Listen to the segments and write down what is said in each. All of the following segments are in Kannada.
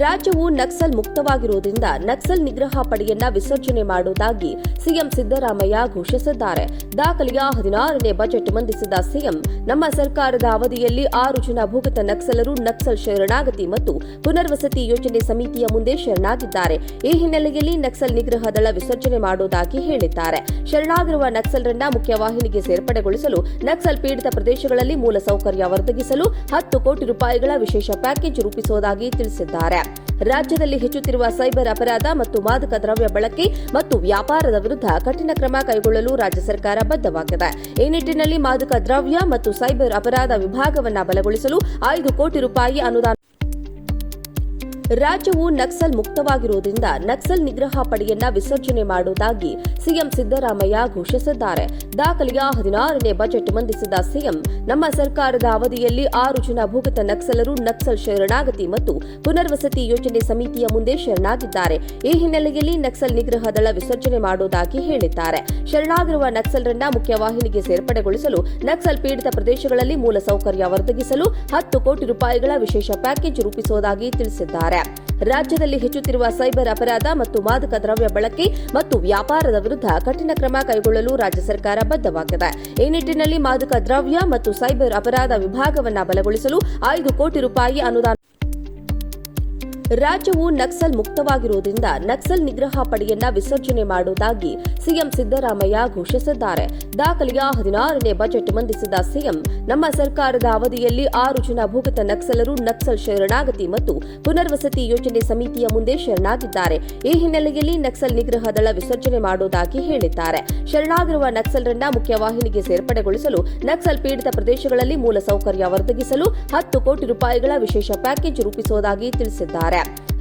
ರಾಜ್ಯವು ನಕ್ಸಲ್ ಮುಕ್ತವಾಗಿರುವುದರಿಂದ ನಕ್ಸಲ್ ನಿಗ್ರಹ ಪಡೆಯನ್ನ ವಿಸರ್ಜನೆ ಮಾಡುವುದಾಗಿ ಸಿಎಂ ಸಿದ್ದರಾಮಯ್ಯ ಘೋಷಿಸಿದ್ದಾರೆ. ದಾಖಲೆಯ 16ನೇ ಬಜೆಟ್ ಮಂಡಿಸಿದ ಸಿಎಂ, ನಮ್ಮ ಸರ್ಕಾರದ ಅವಧಿಯಲ್ಲಿ 6 ಜನ ಭೂಗತ ನಕ್ಸಲರು ನಕ್ಸಲ್ ಶರಣಾಗತಿ ಮತ್ತು ಪುನರ್ವಸತಿ ಯೋಜನೆ ಸಮಿತಿಯ ಮುಂದೆ ಶರಣಾಗಿದ್ದಾರೆ. ಈ ಹಿನ್ನೆಲೆಯಲ್ಲಿ ನಕ್ಸಲ್ ನಿಗ್ರಹ ದಳ ವಿಸರ್ಜನೆ ಮಾಡುವುದಾಗಿ ಹೇಳಿದ್ದಾರೆ. ಶರಣಾಗಿರುವ ನಕ್ಸಲರನ್ನ ಮುಖ್ಯವಾಹಿನಿಗೆ ಸೇರ್ಪಡೆಗೊಳಿಸಲು ನಕ್ಸಲ್ ಪೀಡಿತ ಪ್ರದೇಶಗಳಲ್ಲಿ ಮೂಲಸೌಕರ್ಯ ಒದಗಿಸಲು 10 ಕೋಟಿ ರೂಪಾಯಿಗಳ ವಿಶೇಷ ಪ್ಯಾಕೇಜ್ ರೂಪಿಸುವುದಾಗಿ ತಿಳಿಸಿದ್ದಾರೆ. ರಾಜ್ಯದಲ್ಲಿ ಹೆಚ್ಚುತ್ತಿರುವ ಸೈಬರ್ ಅಪರಾಧ ಮತ್ತು ಮಾದಕ ದ್ರವ್ಯ ಬಳಕೆ ಮತ್ತು ವ್ಯಾಪಾರದ ವಿರುದ್ಧ ಕಠಿಣ ಕ್ರಮ ಕೈಗೊಳ್ಳಲು ರಾಜ್ಯ ಸರ್ಕಾರ ಬದ್ಧವಾಗಿದೆ. ಈ ನಿಟ್ಟಿನಲ್ಲಿ ಮಾದಕ ದ್ರವ್ಯ ಮತ್ತು ಸೈಬರ್ ಅಪರಾಧ ವಿಭಾಗವನ್ನು ಬಲಗೊಳಿಸಲು 5 ಕೋಟಿ ರೂಪಾಯಿ ಅನುದಾನ. ರಾಜ್ಯವು ನಕ್ಸಲ್ ಮುಕ್ತವಾಗಿರುವುದರಿಂದ ನಕ್ಸಲ್ ನಿಗ್ರಹ ಪಡೆಯನ್ನ ವಿಸರ್ಜನೆ ಮಾಡುವುದಾಗಿ ಸಿಎಂ ಸಿದ್ದರಾಮಯ್ಯ ಘೋಷಿಸಿದ್ದಾರೆ. ದಾಖಲೆಯ 16ನೇ ಬಜೆಟ್ ಮಂಡಿಸಿದ ಸಿಎಂ, ನಮ್ಮ ಸರ್ಕಾರದ ಅವಧಿಯಲ್ಲಿ 6 ಜನ ಭೂಗತ ನಕ್ಸಲರು ನಕ್ಸಲ್ ಶರಣಾಗತಿ ಮತ್ತು ಪುನರ್ವಸತಿ ಯೋಜನೆ ಸಮಿತಿಯ ಮುಂದೆ ಶರಣಾಗಿದ್ದಾರೆ. ಈ ಹಿನ್ನೆಲೆಯಲ್ಲಿ ನಕ್ಸಲ್ ನಿಗ್ರಹ ದಳ ವಿಸರ್ಜನೆ ಮಾಡುವುದಾಗಿ ಹೇಳಿದ್ದಾರೆ. ಶರಣಾಗಿರುವ ನಕ್ಸಲರನ್ನ ಮುಖ್ಯವಾಹಿನಿಗೆ ಸೇರ್ಪಡೆಗೊಳಿಸಲು ನಕ್ಸಲ್ ಪೀಡಿತ ಪ್ರದೇಶಗಳಲ್ಲಿ ಮೂಲಸೌಕರ್ಯ ಒದಗಿಸಲು 10 ಕೋಟಿ ರೂಪಾಯಿಗಳ ವಿಶೇಷ ಪ್ಯಾಕೇಜ್ ರೂಪಿಸುವುದಾಗಿ ತಿಳಿಸಿದ್ದಾರೆ. ರಾಜ್ಯದಲ್ಲಿ ಹೆಚ್ಚುತ್ತಿರುವ ಸೈಬರ್ ಅಪರಾಧ ಮತ್ತು ಮಾದಕ ದ್ರವ್ಯ ಬಳಕೆ ಮತ್ತು ವ್ಯಾಪಾರದ ವಿರುದ್ಧ ಕಠಿಣ ಕ್ರಮ ಕೈಗೊಳ್ಳಲು ರಾಜ್ಯ ಸರ್ಕಾರ ಬದ್ಧವಾಗಿದೆ. ಈ ನಿಟ್ಟಿನಲ್ಲಿ ಮಾದಕ ದ್ರವ್ಯ ಮತ್ತು ಸೈಬರ್ ಅಪರಾಧ ವಿಭಾಗವನ್ನು ಬಲಗೊಳಿಸಲು 5 ಕೋಟಿ ರೂಪಾಯಿ ಅನುದಾನ. ರಾಜ್ಯವು ನಕ್ಸಲ್ ಮುಕ್ತವಾಗಿರುವುದರಿಂದ ನಕ್ಸಲ್ ನಿಗ್ರಹ ಪಡೆಯನ್ನ ವಿಸರ್ಜನೆ ಮಾಡುವುದಾಗಿ ಸಿಎಂ ಸಿದ್ದರಾಮಯ್ಯ ಘೋಷಿಸಿದ್ದಾರೆ. ದಾಖಲೆಯ 16ನೇ ಬಜೆಟ್ ಮಂಡಿಸಿದ ಸಿಎಂ, ನಮ್ಮ ಸರ್ಕಾರದ ಅವಧಿಯಲ್ಲಿ 6 ಜನ ಭೂಗತ ನಕ್ಸಲರು ನಕ್ಸಲ್ ಶರಣಾಗತಿ ಮತ್ತು ಪುನರ್ವಸತಿ ಯೋಜನೆ ಸಮಿತಿಯ ಮುಂದೆ ಶರಣಾಗಿದ್ದಾರೆ. ಈ ಹಿನ್ನೆಲೆಯಲ್ಲಿ ನಕ್ಸಲ್ ನಿಗ್ರಹ ದಳ ವಿಸರ್ಜನೆ ಮಾಡುವುದಾಗಿ ಹೇಳಿದ್ದಾರೆ. ಶರಣಾಗಿರುವ ನಕ್ಸಲರನ್ನ ಮುಖ್ಯವಾಹಿನಿಗೆ ಸೇರ್ಪಡೆಗೊಳಿಸಲು ನಕ್ಸಲ್ ಪೀಡಿತ ಪ್ರದೇಶಗಳಲ್ಲಿ ಮೂಲಸೌಕರ್ಯ ಒದಗಿಸಲು 10 ಕೋಟಿ ರೂಪಾಯಿಗಳ ವಿಶೇಷ ಪ್ಯಾಕೇಜ್ ರೂಪಿಸುವುದಾಗಿ ತಿಳಿಸಿದ್ದಾರೆ.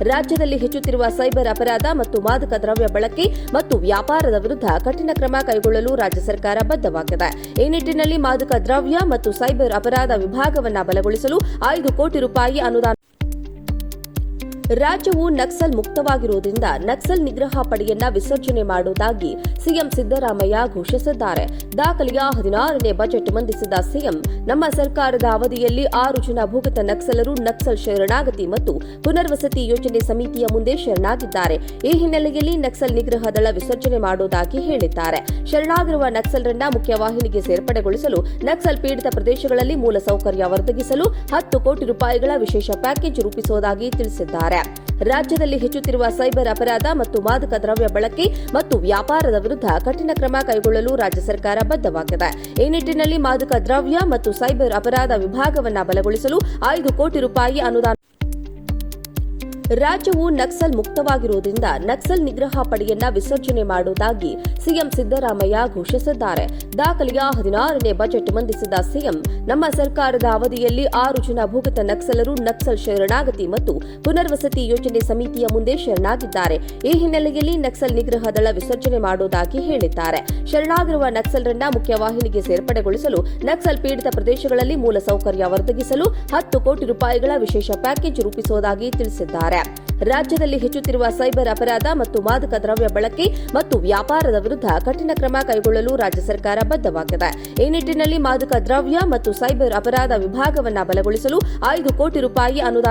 ರಾಜ್ಯದಲ್ಲಿ ಹೆಚ್ಚುತ್ತಿರುವ ಸೈಬರ್ ಅಪರಾಧ ಮತ್ತು ಮಾದಕ ದ್ರವ್ಯ ಬಳಕೆ ಮತ್ತು ವ್ಯಾಪಾರದ ವಿರುದ್ಧ ಕಠಿಣ ಕ್ರಮ ಕೈಗೊಳ್ಳಲು ರಾಜ್ಯ ಸರ್ಕಾರ ಬದ್ಧವಾಗಿದೆ. ಈ ನಿಟ್ಟಿನಲ್ಲಿ ಮಾದಕ ದ್ರವ್ಯ ಮತ್ತು ಸೈಬರ್ ಅಪರಾಧ ವಿಭಾಗವನ್ನು ಬಲಗೊಳಿಸಲು 5 ಕೋಟಿ ರೂಪಾಯಿ ಅನುದಾನ. ರಾಜ್ಯವು ನಕ್ಸಲ್ ಮುಕ್ತವಾಗಿರುವುದರಿಂದ ನಕ್ಸಲ್ ನಿಗ್ರಹ ಪಡೆಯನ್ನ ವಿಸರ್ಜನೆ ಮಾಡುವುದಾಗಿ ಸಿಎಂ ಸಿದ್ದರಾಮಯ್ಯ ಘೋಷಿಸಿದ್ದಾರೆ. ದಾಖಲೆಯ 16ನೇ ಬಜೆಟ್ ಮಂಡಿಸಿದ ಸಿಎಂ, ನಮ್ಮ ಸರ್ಕಾರದ ಅವಧಿಯಲ್ಲಿ 6 ಜನ ಭೂಗತ ನಕ್ಸಲರು ನಕ್ಸಲ್ ಶರಣಾಗತಿ ಮತ್ತು ಪುನರ್ವಸತಿ ಯೋಜನೆ ಸಮಿತಿಯ ಮುಂದೆ ಶರಣಾಗಿದ್ದಾರೆ. ಈ ಹಿನ್ನೆಲೆಯಲ್ಲಿ ನಕ್ಸಲ್ ನಿಗ್ರಹ ದಳ ವಿಸರ್ಜನೆ ಮಾಡುವುದಾಗಿ ಹೇಳಿದ್ದಾರೆ. ಶರಣಾಗಿರುವ ನಕ್ಸಲರನ್ನ ಮುಖ್ಯವಾಹಿನಿಗೆ ಸೇರ್ಪಡೆಗೊಳಿಸಲು ನಕ್ಸಲ್ ಪೀಡಿತ ಪ್ರದೇಶಗಳಲ್ಲಿ ಮೂಲಸೌಕರ್ಯ ಒದಗಿಸಲು 10 ಕೋಟಿ ರೂಪಾಯಿಗಳ ವಿಶೇಷ ಪ್ಯಾಕೇಜ್ ರೂಪಿಸುವುದಾಗಿ ತಿಳಿಸಿದ್ದಾರೆ. ರಾಜ್ಯದಲ್ಲಿ ಹೆಚ್ಚುತ್ತಿರುವ ಸೈಬರ್ ಅಪರಾಧ ಮತ್ತು ಮಾದಕ ದ್ರವ್ಯ ಬಳಕೆ ಮತ್ತು ವ್ಯಾಪಾರದ ವಿರುದ್ಧ ಕಠಿಣ ಕ್ರಮ ಕೈಗೊಳ್ಳಲು ರಾಜ್ಯ ಸರ್ಕಾರ ಬದ್ಧವಾಗಿದೆ. ಈ ನಿಟ್ಟಿನಲ್ಲಿ ಮಾದಕ ದ್ರವ್ಯ ಮತ್ತು ಸೈಬರ್ ಅಪರಾಧ ವಿಭಾಗವನ್ನು ಬಲಗೊಳಿಸಲು 5 ಕೋಟಿ ರೂಪಾಯಿ ಅನುದಾನ. ರಾಜ್ಯವು ನಕ್ಸಲ್ ಮುಕ್ತವಾಗಿರುವುದರಿಂದ ನಕ್ಸಲ್ ನಿಗ್ರಹ ಪಡೆಯನ್ನ ವಿಸರ್ಜನೆ ಮಾಡುವುದಾಗಿ ಸಿಎಂ ಸಿದ್ದರಾಮಯ್ಯ ಘೋಷಿಸಿದ್ದಾರೆ. ದಾಖಲೆಯ 16ನೇ ಬಜೆಟ್ ಮಂಡಿಸಿದ ಸಿಎಂ, ನಮ್ಮ ಸರ್ಕಾರದ ಅವಧಿಯಲ್ಲಿ 6 ಜನ ಭೂಗತ ನಕ್ಸಲರು ನಕ್ಸಲ್ ಶರಣಾಗತಿ ಮತ್ತು ಪುನರ್ವಸತಿ ಯೋಜನೆ ಸಮಿತಿಯ ಮುಂದೆ ಶರಣಾಗಿದ್ದಾರೆ. ಈ ಹಿನ್ನೆಲೆಯಲ್ಲಿ ನಕ್ಸಲ್ ನಿಗ್ರಹ ದಳ ವಿಸರ್ಜನೆ ಮಾಡುವುದಾಗಿ ಹೇಳಿದ್ದಾರೆ. ಶರಣಾಗಿರುವ ನಕ್ಸಲರನ್ನ ಮುಖ್ಯವಾಹಿನಿಗೆ ಸೇರ್ಪಡೆಗೊಳಿಸಲು ನಕ್ಸಲ್ ಪೀಡಿತ ಪ್ರದೇಶಗಳಲ್ಲಿ ಮೂಲಸೌಕರ್ಯ ಒದಗಿಸಲು 10 ಕೋಟಿ ರೂಪಾಯಿಗಳ ವಿಶೇಷ ಪ್ಯಾಕೇಜ್ ರೂಪಿಸುವುದಾಗಿ ತಿಳಿಸಿದ್ದಾರೆ. ರಾಜ್ಯದಲ್ಲಿ ಹೆಚ್ಚುತ್ತಿರುವ ಸೈಬರ್ ಅಪರಾಧ ಮತ್ತು ಮಾದಕ ದ್ರವ್ಯ ಬಳಕೆ ಮತ್ತು ವ್ಯಾಪಾರದ ವಿರುದ್ಧ ಕಠಿಣ ಕ್ರಮ ಕೈಗೊಳ್ಳಲು ರಾಜ್ಯ ಸರ್ಕಾರ ಬದ್ಧವಾಗಿದೆ. ಈ ನಿಟ್ಟಿನಲ್ಲಿ ಮಾದಕ ದ್ರವ್ಯ ಮತ್ತು ಸೈಬರ್ ಅಪರಾಧ ವಿಭಾಗವನ್ನು ಬಲಗೊಳಿಸಲು 5 ಕೋಟಿ ರೂಪಾಯಿ ಅನುದಾನ.